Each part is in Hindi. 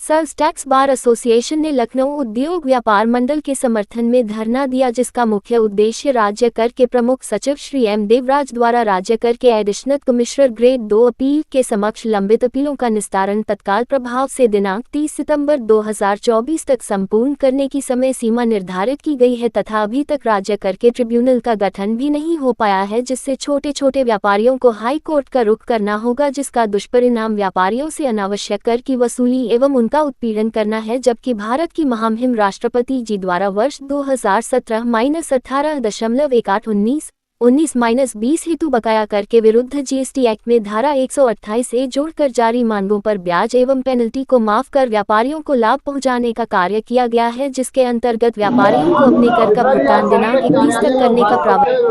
सेल्स टैक्स बार एसोसिएशन ने लखनऊ उद्योग व्यापार मंडल के समर्थन में धरना दिया, जिसका मुख्य उद्देश्य राज्य कर के प्रमुख सचिव श्री एम देवराज द्वारा राज्य कर के एडिशनल कमिश्नर ग्रेड 2 अपील के समक्ष लंबित अपीलों का निस्तारण तत्काल प्रभाव से दिनांक 30 सितंबर 2024 तक संपूर्ण करने की समय सीमा निर्धारित की गई है तथा अभी तक राज्य कर के ट्रिब्यूनल का गठन भी नहीं हो पाया है, जिससे छोटे छोटे व्यापारियों को हाई कोर्ट का रुख करना होगा, जिसका दुष्परिणाम व्यापारियों से अनावश्यक कर की वसूली एवं उनका उत्पीड़न करना है। जबकि भारत की महामहिम राष्ट्रपति जी द्वारा वर्ष 2017-18-19 हेतु बकाया कर के विरुद्ध जीएसटी एक्ट में धारा 128 से जोड़कर जारी मांगों पर ब्याज एवं पेनल्टी को माफ कर व्यापारियों को लाभ पहुंचाने का कार्य किया गया है, जिसके अंतर्गत व्यापारियों को अपने कर का भुगतान दिनांक 31 तक करने का प्रावधान।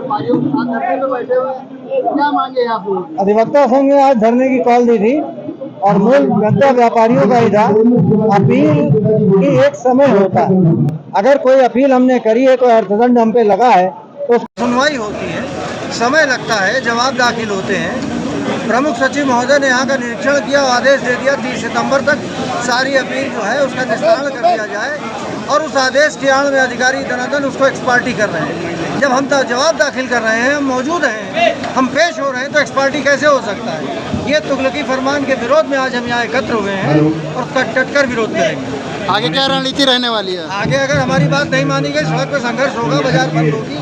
अधिवक्ता संघ ने आज धरने की कॉल दी थी और मूल मुद्दा व्यापारियों का ही था। अपील की एक समय होता है, अगर कोई अपील हमने करी है, कोई अर्थदंड हम पे लगा है तो सुनवाई होती है, समय लगता है, जवाब दाखिल होते हैं। प्रमुख सचिव महोदय ने यहाँ का निरीक्षण किया, आदेश दे दिया 30 सितंबर तक सारी अपील जो है उसका निस्तारण कर दिया जाए और उस आदेश की आड़ में अधिकारी दनादन उसको एक्सपार्टी कर रहे हैं। जब हम जवाब दाखिल कर रहे हैं, हम मौजूद हैं, हम पेश हो रहे हैं, तो एक्सपार्टी कैसे हो सकता है? ये तुगलकी फरमान के विरोध में आज हम यहाँ एकत्र हुए हैं और उसका डटकर विरोध करेंगे। आगे क्या रणनीति रहने वाली है? आगे अगर हमारी बात नहीं मानी गई, सड़क पर संघर्ष होगा, बाजार बंद होगी,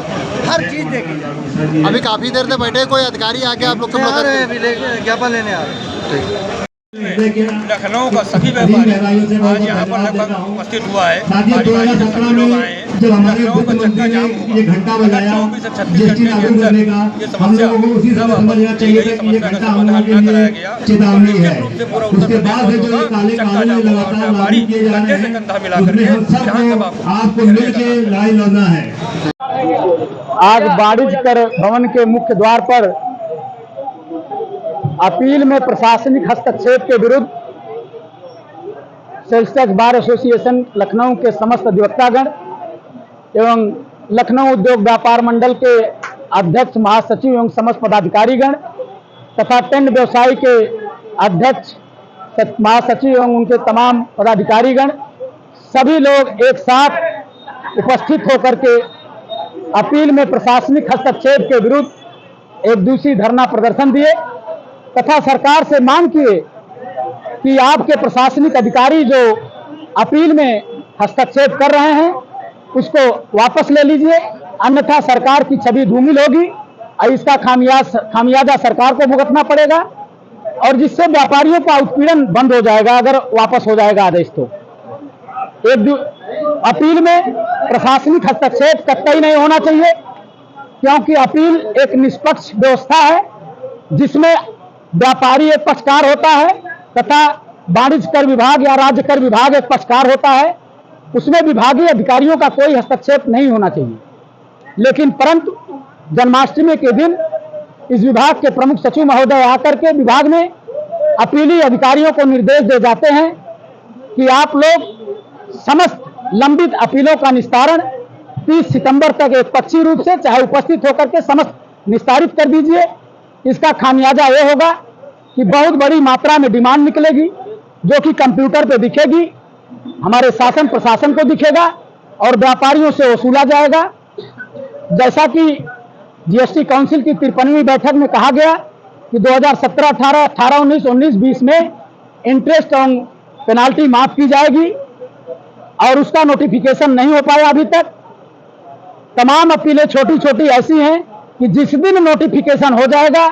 हर चीज देखी जाएगी। अभी काफी देर से बैठे, कोई अधिकारी आके आप लोग को आ रहे हैं, अभी ज्ञापन लेने आ रहे हैं। लखनऊ का सभी व्यापारी आज यहाँ पर लगभग उपस्थित हुआ है। सभी लोग आए हैं। लखनऊ का चक्का जाम होगा। 24 से 36 घंटे के अंदर ये समस्या यही समस्या का समाधान न कराया गया तो निश्चित रूप से पूरा उत्तर प्रदेश होगा चक्का जाम होगा और व्यापारी कंधे से कंधा मिला करके विधानसभा को आज वाणिज्य भवन के मुख्य द्वार पर अपील में प्रशासनिक हस्तक्षेप के विरुद्ध sales tax bar association Lucknow के समस्त अधिवक्तागण एवं लखनऊ उद्योग व्यापार मंडल के अध्यक्ष, महासचिव एवं समस्त पदाधिकारीगण तथा टेंट व्यवसायी के अध्यक्ष, महासचिव एवं उनके तमाम पदाधिकारीगण सभी लोग एक साथ उपस्थित होकर के अपील में प्रशासनिक हस्तक्षेप के विरुद्ध एक दूसरी धरना प्रदर्शन दिए तथा सरकार से मांग किए कि आपके प्रशासनिक अधिकारी जो अपील में हस्तक्षेप कर रहे हैं उसको वापस ले लीजिए, अन्यथा सरकार की छवि धूमिल होगी और इसका खामियाजा सरकार को भुगतना पड़ेगा और जिससे व्यापारियों का उत्पीड़न बंद हो जाएगा अगर वापस हो जाएगा आदेश। तो अपील में प्रशासनिक हस्तक्षेप कतई नहीं होना चाहिए, क्योंकि अपील एक निष्पक्ष व्यवस्था है जिसमें व्यापारी एक पक्षकार होता है तथा वाणिज्य कर विभाग या राज्य कर विभाग एक पक्षकार होता है। उसमें विभागीय अधिकारियों का कोई हस्तक्षेप नहीं होना चाहिए। लेकिन परंतु जन्माष्टमी के दिन इस विभाग के प्रमुख सचिव महोदय आकर के विभाग में अपीली अधिकारियों को निर्देश दे जाते हैं कि आप लोग समस्त लंबित अपीलों का निस्तारण 30 सितंबर तक एक पक्षी रूप से चाहे उपस्थित होकर के समस्त निस्तारित कर दीजिए। इसका खामियाजा ये होगा कि बहुत बड़ी मात्रा में डिमांड निकलेगी जो कि कंप्यूटर पे दिखेगी, हमारे शासन प्रशासन को दिखेगा और व्यापारियों से वसूला जाएगा। जैसा कि जीएसटी काउंसिल की 53वीं बैठक में कहा गया कि 2017, 18, 19, 19, 20 में इंटरेस्ट और पेनाल्टी माफ की जाएगी और उसका नोटिफिकेशन नहीं हो पाया अभी तक। तमाम अपीलें छोटी छोटी ऐसी हैं कि जिस दिन नोटिफिकेशन हो जाएगा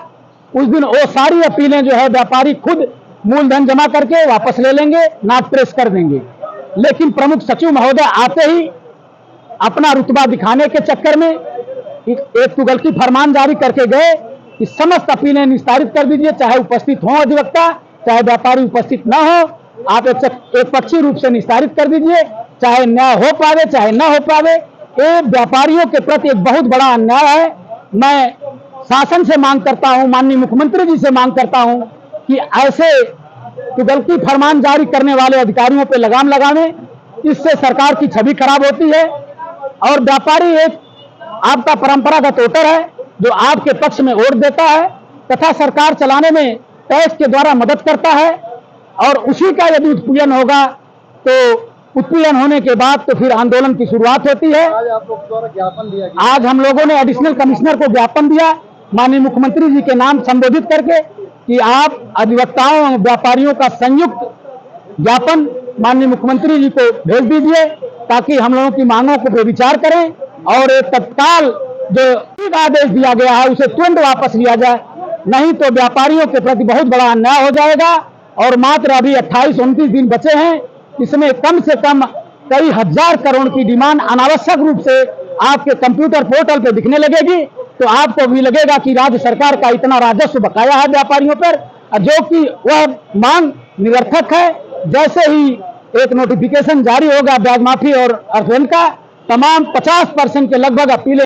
उस दिन वो सारी अपीलें जो है व्यापारी खुद मूलधन जमा करके वापस ले लेंगे, नाट प्रेस कर देंगे। लेकिन प्रमुख सचिव महोदय आते ही अपना रुतबा दिखाने के चक्कर में एक तुगलकी फरमान जारी करके गए कि समस्त अपीलें निस्तारित कर दीजिए, चाहे उपस्थित हो अधिवक्ता, चाहे व्यापारी उपस्थित न हो, आप एक पक्षी रूप से निस्तारित कर दीजिए, चाहे न्याय हो पावे चाहे न हो पावे। ये व्यापारियों के प्रति एक बहुत बड़ा अन्याय है। मैं शासन से मांग करता हूं, माननीय मुख्यमंत्री जी से मांग करता हूं कि ऐसे तुगलकी फरमान जारी करने वाले अधिकारियों पर लगाम लगावें। इससे सरकार की छवि खराब होती है और व्यापारी एक आपका परंपरागत वोटर है जो आपके पक्ष में वोट देता है तथा सरकार चलाने में टैक्स के द्वारा मदद करता है और उसी का यदि उत्पीड़न होगा तो उत्पीड़न होने के बाद तो फिर आंदोलन की शुरुआत होती है। आज आप लोग द्वारा ज्ञापन दिया गया। आज हम लोगों ने एडिशनल कमिश्नर को ज्ञापन दिया माननीय मुख्यमंत्री जी के नाम संबोधित करके कि आप अधिवक्ताओं और व्यापारियों का संयुक्त ज्ञापन माननीय मुख्यमंत्री जी को भेज दीजिए ताकि हम लोगों की मांगों को वे विचार करें और एक तत्काल जो आदेश दिया गया है उसे तुरंत वापस लिया जाए, नहीं तो व्यापारियों के प्रति बहुत बड़ा अन्याय हो जाएगा। और मात्र अभी 28-29 दिन बचे हैं, इसमें कम से कम कई हजार करोड़ की डिमांड अनावश्यक रूप से आपके कंप्यूटर पोर्टल पे दिखने लगेगी, तो आपको भी लगेगा कि राज्य सरकार का इतना राजस्व बकाया है व्यापारियों पर, जो कि वह मांग निरर्थक है। जैसे ही एक नोटिफिकेशन जारी होगा ब्याज माफी और अर्थदंड का, तमाम 50% के लगभग अपीलें